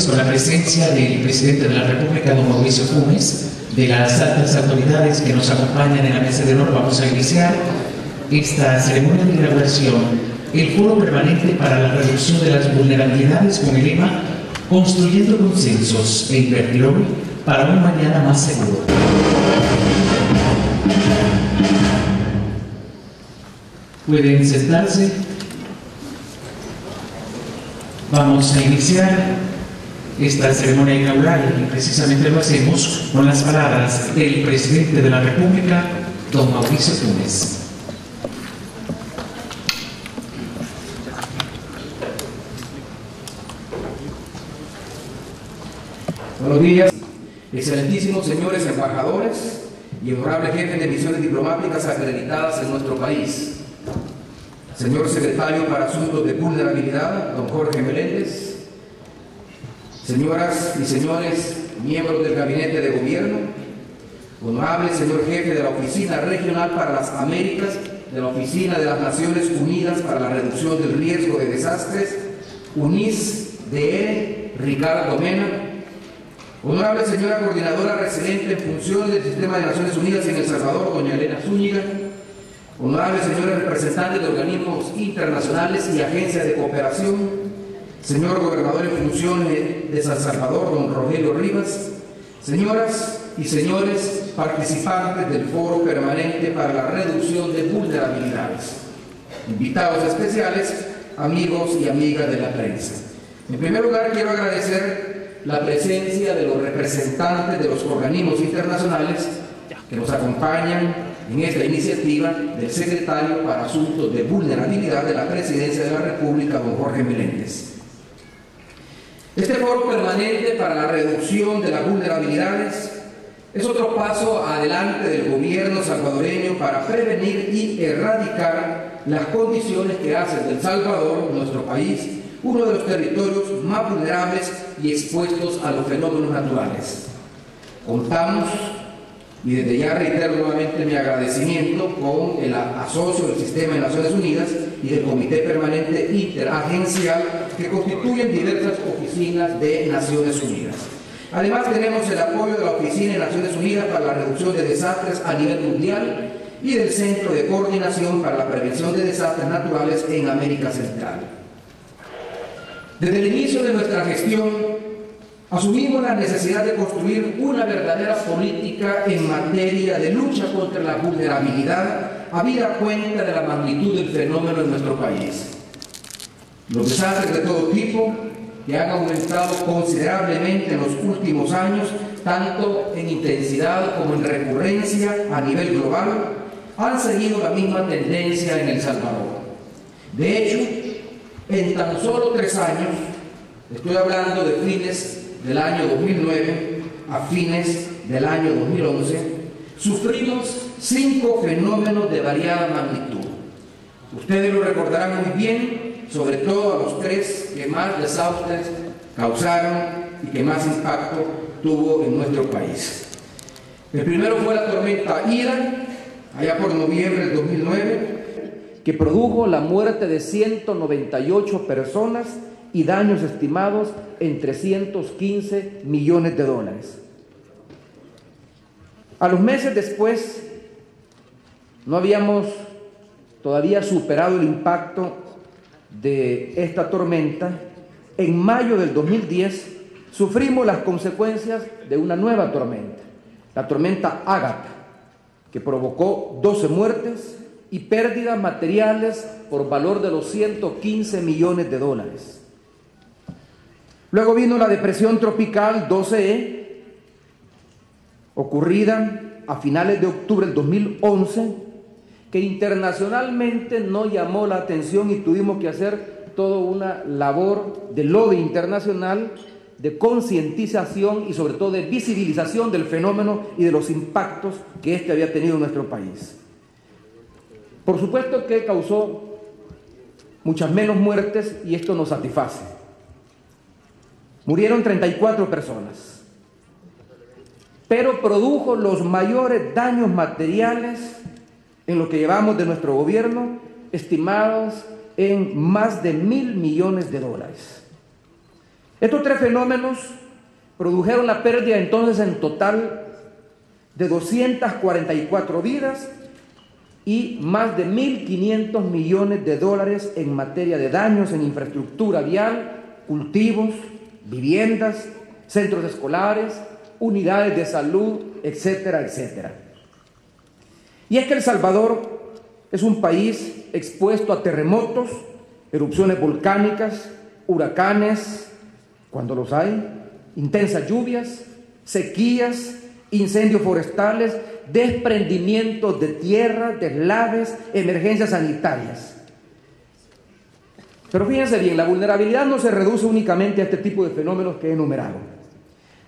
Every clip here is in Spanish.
con la presencia del presidente de la República, don Mauricio Funes, de las altas autoridades que nos acompañan en la mesa de honor, vamos a iniciar esta ceremonia de inauguración, el Foro Permanente para la Reducción de las Vulnerabilidades con el lema Construyendo Consensos e Invertir Hoy para un Mañana Más Seguro. Pueden sentarse. Vamos a iniciar esta ceremonia inaugural y precisamente lo hacemos con las palabras del presidente de la República, don Mauricio Funes. Buenos días, excelentísimos señores embajadores y honorable jefe de misiones diplomáticas acreditadas en nuestro país. Señor secretario para Asuntos de Vulnerabilidad, don Jorge Meléndez. Señoras y señores miembros del Gabinete de Gobierno. Honorable señor jefe de la Oficina Regional para las Américas de la Oficina de las Naciones Unidas para la Reducción del Riesgo de Desastres, UNIS-DR, Ricardo Mena. Honorable señora coordinadora residente en función del Sistema de Naciones Unidas en El Salvador, doña Elena Zúñiga. Honorables señores representantes de organismos internacionales y agencias de cooperación, señor gobernador en funciones de San Salvador, don Rogelio Rivas, señoras y señores participantes del Foro Permanente para la Reducción de Vulnerabilidades, invitados especiales, amigos y amigas de la prensa. En primer lugar, quiero agradecer la presencia de los representantes de los organismos internacionales que nos acompañan en esta iniciativa del secretario para Asuntos de Vulnerabilidad de la Presidencia de la República, don Jorge Meléndez. Este foro permanente para la reducción de las vulnerabilidades es otro paso adelante del gobierno salvadoreño para prevenir y erradicar las condiciones que hacen del Salvador, nuestro país, uno de los territorios más vulnerables y expuestos a los fenómenos naturales. Contamos, y desde ya reitero nuevamente mi agradecimiento con el asocio del Sistema de Naciones Unidas y del Comité Permanente Interagencial que constituyen diversas oficinas de Naciones Unidas. Además tenemos el apoyo de la Oficina de Naciones Unidas para la Reducción de Desastres a nivel mundial y del Centro de Coordinación para la Prevención de Desastres Naturales en América Central. Desde el inicio de nuestra gestión, asumimos la necesidad de construir una verdadera política en materia de lucha contra la vulnerabilidad, habida cuenta de la magnitud del fenómeno en nuestro país. Los desastres de todo tipo, que han aumentado considerablemente en los últimos años, tanto en intensidad como en recurrencia a nivel global, han seguido la misma tendencia en El Salvador. De hecho, en tan solo 3 años, estoy hablando de fines del año 2009 a fines del año 2011, sufrimos 5 fenómenos de variada magnitud. Ustedes lo recordarán muy bien, sobre todo a los 3 que más desastres causaron y que más impacto tuvo en nuestro país. El primero fue la tormenta Ida, allá por noviembre del 2009, que produjo la muerte de 198 personas y daños estimados en 315 millones de dólares. A los meses después, no habíamos todavía superado el impacto de esta tormenta. En mayo del 2010 sufrimos las consecuencias de una nueva tormenta, la tormenta Ágata, que provocó 12 muertes y pérdidas materiales por valor de los 115 millones de dólares. Luego vino la depresión tropical 12E, ocurrida a finales de octubre del 2011, que internacionalmente no llamó la atención y tuvimos que hacer toda una labor de lobby internacional, de concientización y sobre todo de visibilización del fenómeno y de los impactos que este había tenido en nuestro país. Por supuesto que causó muchas menos muertes y esto nos satisface. Murieron 34 personas, pero produjo los mayores daños materiales en lo que llevamos de nuestro gobierno, estimados en más de $1.000 millones. Estos tres fenómenos produjeron la pérdida entonces en total de 244 vidas y más de 1.500 millones de dólares en materia de daños en infraestructura vial, cultivos, viviendas, centros escolares, unidades de salud, etcétera, etcétera. Y es que El Salvador es un país expuesto a terremotos, erupciones volcánicas, huracanes, cuando los hay, intensas lluvias, sequías, incendios forestales, desprendimientos de tierra, deslaves, emergencias sanitarias. Pero fíjense bien, la vulnerabilidad no se reduce únicamente a este tipo de fenómenos que he enumerado.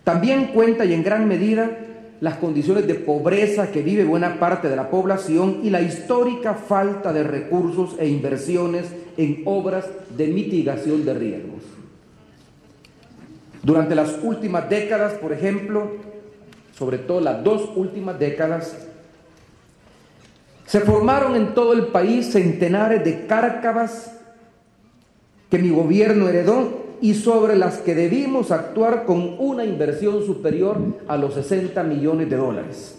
También cuenta y en gran medida las condiciones de pobreza que vive buena parte de la población y la histórica falta de recursos e inversiones en obras de mitigación de riesgos. Durante las últimas décadas, por ejemplo, sobre todo las 2 últimas décadas, se formaron en todo el país centenares de cárcavas que mi gobierno heredó y sobre las que debimos actuar con una inversión superior a los 60 millones de dólares.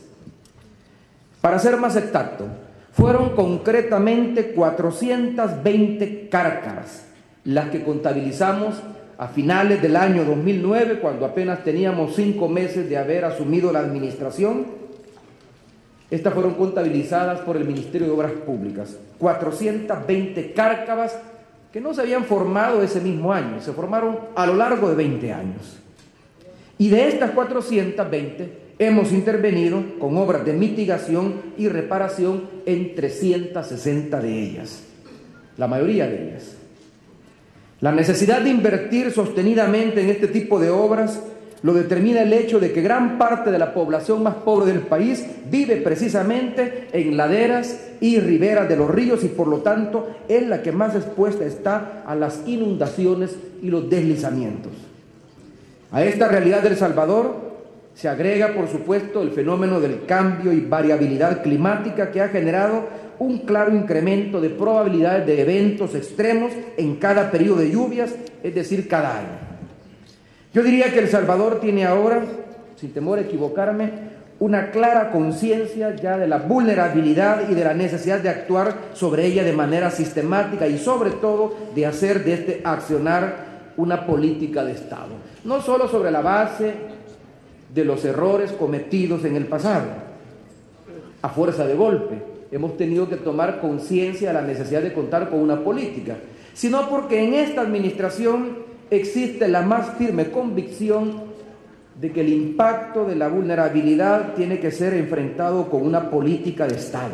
Para ser más exacto, fueron concretamente 420 cárcavas las que contabilizamos a finales del año 2009, cuando apenas teníamos 5 meses de haber asumido la administración. Estas fueron contabilizadas por el Ministerio de Obras Públicas. 420 cárcavas que no se habían formado ese mismo año, se formaron a lo largo de 20 años. Y de estas 420 hemos intervenido con obras de mitigación y reparación en 360 de ellas, la mayoría de ellas. La necesidad de invertir sostenidamente en este tipo de obras lo determina el hecho de que gran parte de la población más pobre del país vive precisamente en laderas y riberas de los ríos y por lo tanto es la que más expuesta está a las inundaciones y los deslizamientos. A esta realidad de El Salvador se agrega, por supuesto, el fenómeno del cambio y variabilidad climática que ha generado un claro incremento de probabilidades de eventos extremos en cada periodo de lluvias, es decir, cada año. Yo diría que El Salvador tiene ahora, sin temor a equivocarme, una clara conciencia ya de la vulnerabilidad y de la necesidad de actuar sobre ella de manera sistemática y sobre todo de hacer de este accionar una política de Estado. No solo sobre la base de los errores cometidos en el pasado, a fuerza de golpe. Hemos tenido que tomar conciencia de la necesidad de contar con una política, sino porque en esta administración existe la más firme convicción de que el impacto de la vulnerabilidad tiene que ser enfrentado con una política de Estado.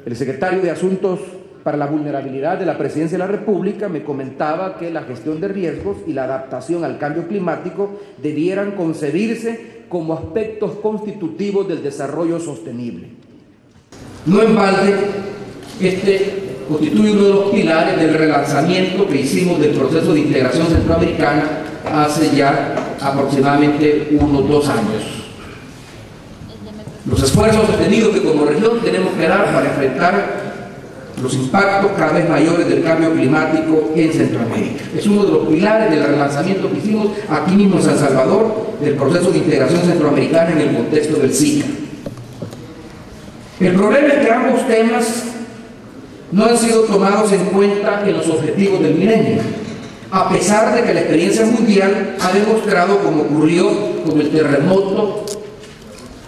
El secretario de Asuntos para la Vulnerabilidad de la Presidencia de la República me comentaba que la gestión de riesgos y la adaptación al cambio climático debieran concebirse como aspectos constitutivos del desarrollo sostenible. No en balde, este constituye uno de los pilares del relanzamiento que hicimos del proceso de integración centroamericana hace ya aproximadamente unos 2 años. Los esfuerzos sostenidos que como región tenemos que dar para enfrentar los impactos cada vez mayores del cambio climático en Centroamérica. Es uno de los pilares del relanzamiento que hicimos aquí mismo en San Salvador del proceso de integración centroamericana en el contexto del SICA. El problema es que ambos temas no han sido tomados en cuenta en los objetivos del milenio, a pesar de que la experiencia mundial ha demostrado, como ocurrió con el terremoto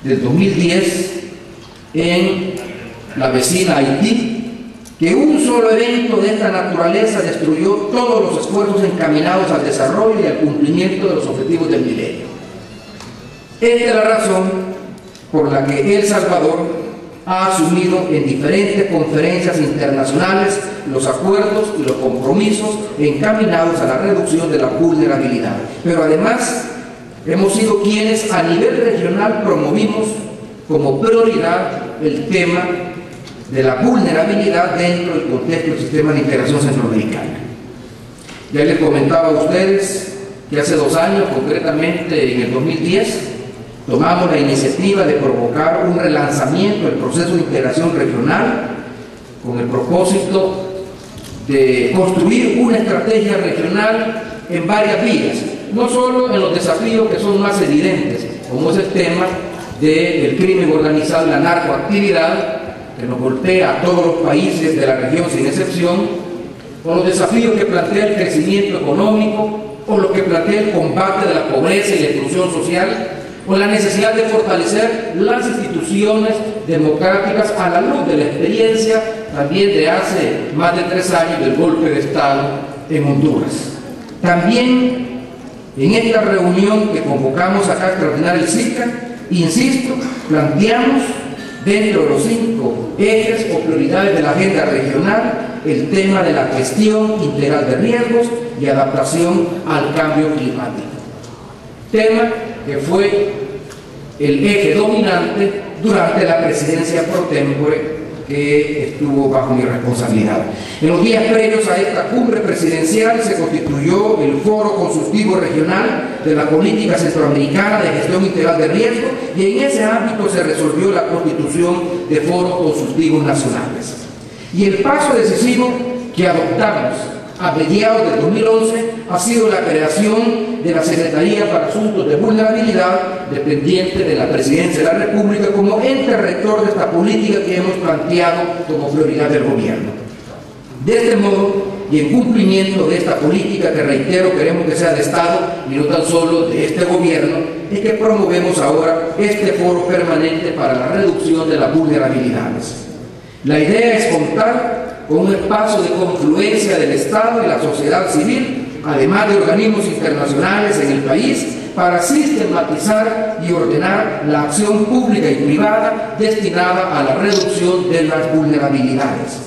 del 2010 en la vecina Haití, que un solo evento de esta naturaleza destruyó todos los esfuerzos encaminados al desarrollo y al cumplimiento de los objetivos del milenio. Esta es la razón por la que El Salvador ha asumido en diferentes conferencias internacionales los acuerdos y los compromisos encaminados a la reducción de la vulnerabilidad. Pero además hemos sido quienes a nivel regional promovimos como prioridad el tema de la vulnerabilidad dentro del contexto del sistema de integración centroamericana. Ya les comentaba a ustedes que hace 2 años, concretamente en el 2010, tomamos la iniciativa de provocar un relanzamiento del proceso de integración regional con el propósito de construir una estrategia regional en varias vías, no solo en los desafíos que son más evidentes, como es el tema del crimen organizado y la narcoactividad, que nos golpea a todos los países de la región sin excepción, o los desafíos que plantea el crecimiento económico, o lo que plantea el combate de la pobreza y la exclusión social, o la necesidad de fortalecer las instituciones democráticas a la luz de la experiencia también de hace más de 3 años del golpe de Estado en Honduras. También en esta reunión que convocamos acá extraordinaria el SICA, insisto, planteamos dentro de los 5 ejes o prioridades de la agenda regional el tema de la gestión integral de riesgos y adaptación al cambio climático. Tema que fue el eje dominante durante la presidencia pro tempore que estuvo bajo mi responsabilidad. En los días previos a esta cumbre presidencial se constituyó el Foro Consultivo Regional de la Política Centroamericana de Gestión Integral de Riesgo, y en ese ámbito se resolvió la constitución de foros consultivos nacionales. Y el paso decisivo que adoptamos a mediados del 2011 ha sido la creación de la Secretaría para Asuntos de Vulnerabilidad, dependiente de la Presidencia de la República, como ente rector de esta política que hemos planteado como prioridad del gobierno. De este modo, y en cumplimiento de esta política que, reitero, queremos que sea de Estado y no tan solo de este gobierno, es que promovemos ahora este foro permanente para la reducción de las vulnerabilidades. La idea es contar con un espacio de confluencia del Estado y la sociedad civil, además de organismos internacionales en el país, para sistematizar y ordenar la acción pública y privada destinada a la reducción de las vulnerabilidades.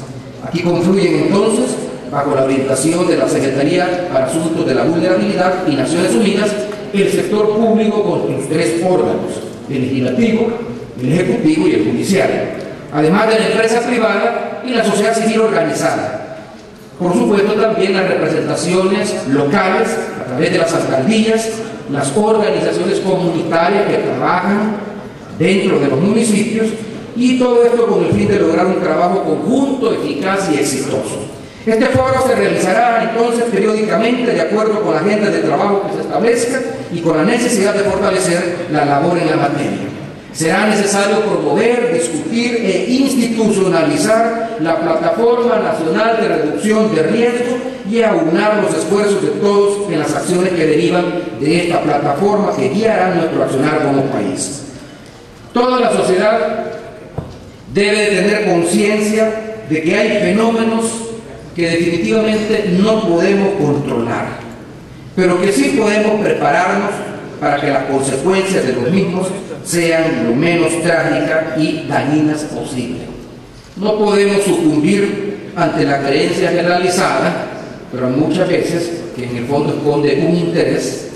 Aquí confluyen entonces, bajo la orientación de la Secretaría para Asuntos de la Vulnerabilidad y Naciones Unidas, el sector público con sus 3 órganos: el legislativo, el ejecutivo y el judicial, además de la empresa privada y la sociedad civil organizada. Por supuesto, también las representaciones locales a través de las alcaldías, las organizaciones comunitarias que trabajan dentro de los municipios, y todo esto con el fin de lograr un trabajo conjunto, eficaz y exitoso. Este foro se realizará entonces periódicamente de acuerdo con la agenda de trabajo que se establezca y con la necesidad de fortalecer la labor en la materia. Será necesario promover, discutir e institucionalizar la Plataforma Nacional de Reducción de Riesgo y aunar los esfuerzos de todos en las acciones que derivan de esta plataforma que guiará nuestro accionar como país. Toda la sociedad debe tener conciencia de que hay fenómenos que definitivamente no podemos controlar, pero que sí podemos prepararnos para que las consecuencias de los mismos sean lo menos trágicas y dañinas posible. No podemos sucumbir ante la creencia generalizada, pero muchas veces que en el fondo esconde un interés,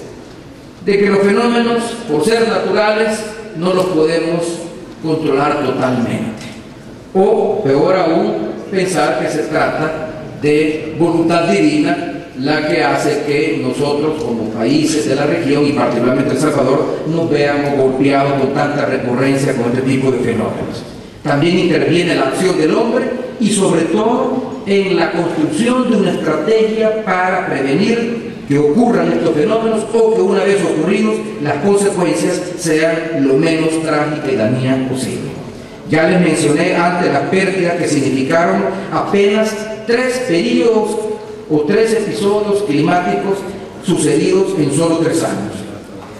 de que los fenómenos, por ser naturales, no los podemos controlar totalmente. O, peor aún, pensar que se trata de voluntad divina la que hace que nosotros como países de la región y particularmente El Salvador nos veamos golpeados con tanta recurrencia con este tipo de fenómenos. También interviene la acción del hombre y sobre todo en la construcción de una estrategia para prevenir que ocurran estos fenómenos o que una vez ocurridos las consecuencias sean lo menos trágicas y dañinas posible. Ya les mencioné antes las pérdidas que significaron apenas 3 periodos o 3 episodios climáticos sucedidos en solo 3 años.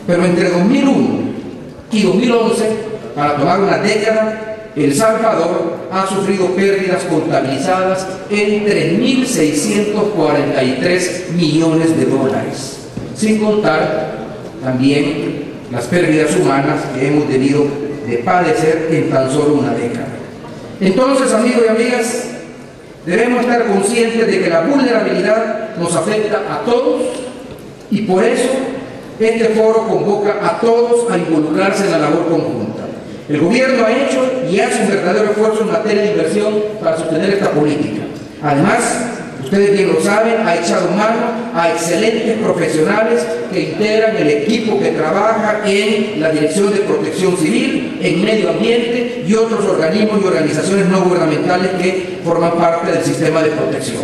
Pero entre 2001 y 2011, para tomar una década, El Salvador ha sufrido pérdidas contabilizadas en 3.643 millones de dólares, sin contar también las pérdidas humanas que hemos debido de padecer en tan solo una década. Entonces, amigos y amigas, debemos estar conscientes de que la vulnerabilidad nos afecta a todos y por eso este foro convoca a todos a involucrarse en la labor conjunta. El gobierno ha hecho y hace un verdadero esfuerzo en materia de inversión para sostener esta política. Además, ustedes bien lo saben, ha echado mano a excelentes profesionales que integran el equipo que trabaja en la Dirección de Protección Civil, en Medio Ambiente y otros organismos y organizaciones no gubernamentales que forman parte del sistema de protección.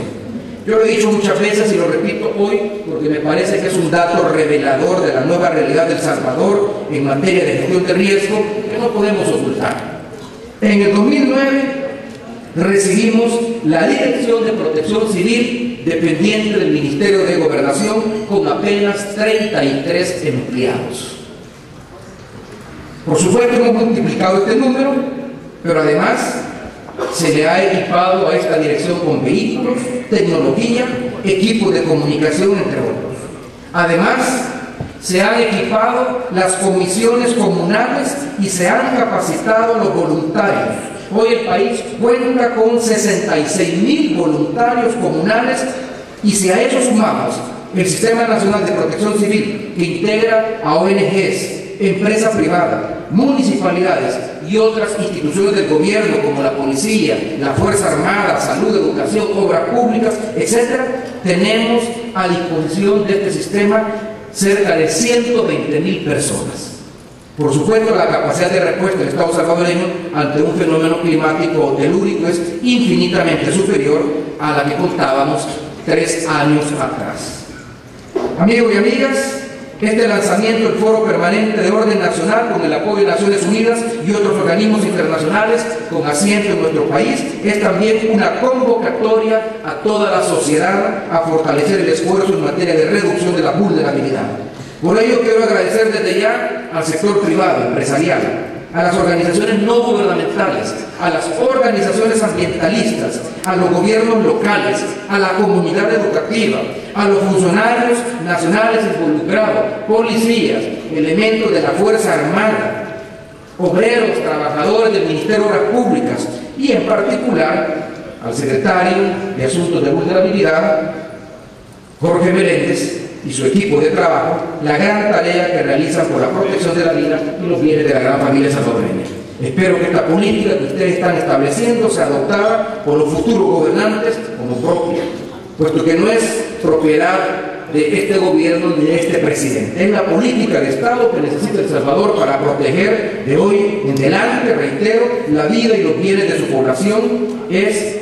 Yo lo he dicho muchas veces y lo repito hoy porque me parece que es un dato revelador de la nueva realidad de El Salvador en materia de gestión de riesgo que no podemos ocultar. En el 2009 recibimos la Dirección de Protección Civil dependiente del Ministerio de Gobernación con apenas 33 empleados. Por supuesto hemos multiplicado este número, pero además se le ha equipado a esta dirección con vehículos, tecnología, equipos de comunicación, entre otros. Además, se han equipado las comisiones comunales y se han capacitado los voluntarios. Hoy el país cuenta con 66.000 voluntarios comunales y si a eso sumamos el Sistema Nacional de Protección Civil, que integra a ONGs, empresa privada, municipalidades y otras instituciones del gobierno como la policía, la Fuerza Armada, salud, educación, obras públicas, etc., tenemos a disposición de este sistema cerca de 120.000 personas. Por supuesto, la capacidad de respuesta del Estado salvadoreño ante un fenómeno climático telúrico es infinitamente superior a la que contábamos 3 años atrás. Amigos y amigas, este lanzamiento del Foro Permanente de Orden Nacional con el apoyo de Naciones Unidas y otros organismos internacionales con asiento en nuestro país es también una convocatoria a toda la sociedad a fortalecer el esfuerzo en materia de reducción de la vulnerabilidad. Por ello quiero agradecer desde ya al sector privado, empresarial, a las organizaciones no gubernamentales, a las organizaciones ambientalistas, a los gobiernos locales, a la comunidad educativa, a los funcionarios nacionales involucrados, policías, elementos de la Fuerza Armada, obreros, trabajadores del Ministerio de Obras Públicas y en particular al secretario de Asuntos de Vulnerabilidad, Jorge Meléndez, y su equipo de trabajo, la gran tarea que realizan por la protección de la vida y los bienes de la gran familia salvadoreña. Espero que esta política que ustedes están estableciendo sea adoptada por los futuros gobernantes como propia, puesto que no es propiedad de este gobierno ni de este presidente. Es la política de Estado que necesita El Salvador para proteger de hoy en adelante, reitero, la vida y los bienes de su población. Es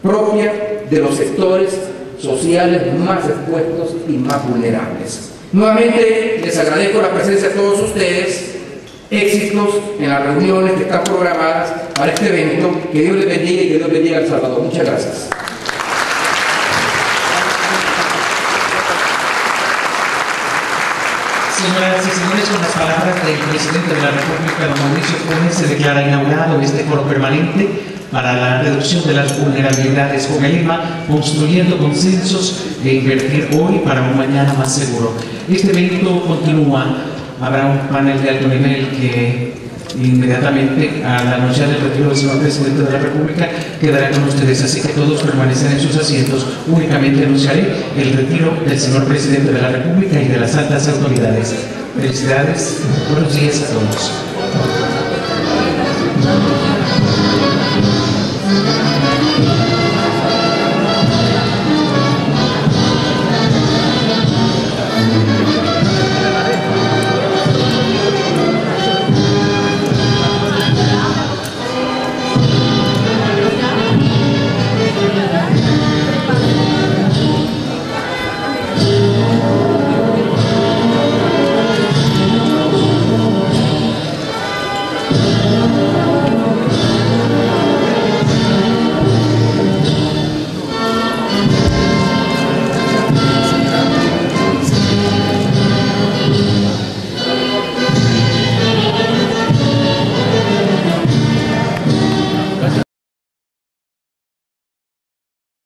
propia de los sectores sociales más expuestos y más vulnerables. Nuevamente les agradezco la presencia de todos ustedes, éxitos en las reuniones que están programadas para este evento, que Dios les bendiga y que Dios bendiga a El Salvador. Muchas gracias. Señoras y señores, con las palabras del presidente de la República, don Mauricio Funes, se declara inaugurado este foro permanente para la reducción de las vulnerabilidades con el lema Construyendo Consensos e Invertir Hoy para un Mañana Más Seguro. Este evento continúa, habrá un panel de alto nivel que inmediatamente al anunciar el retiro del señor presidente de la República quedará con ustedes, así que todos permanecen en sus asientos. Únicamente anunciaré el retiro del señor presidente de la República y de las altas autoridades. Felicidades, buenos días a todos.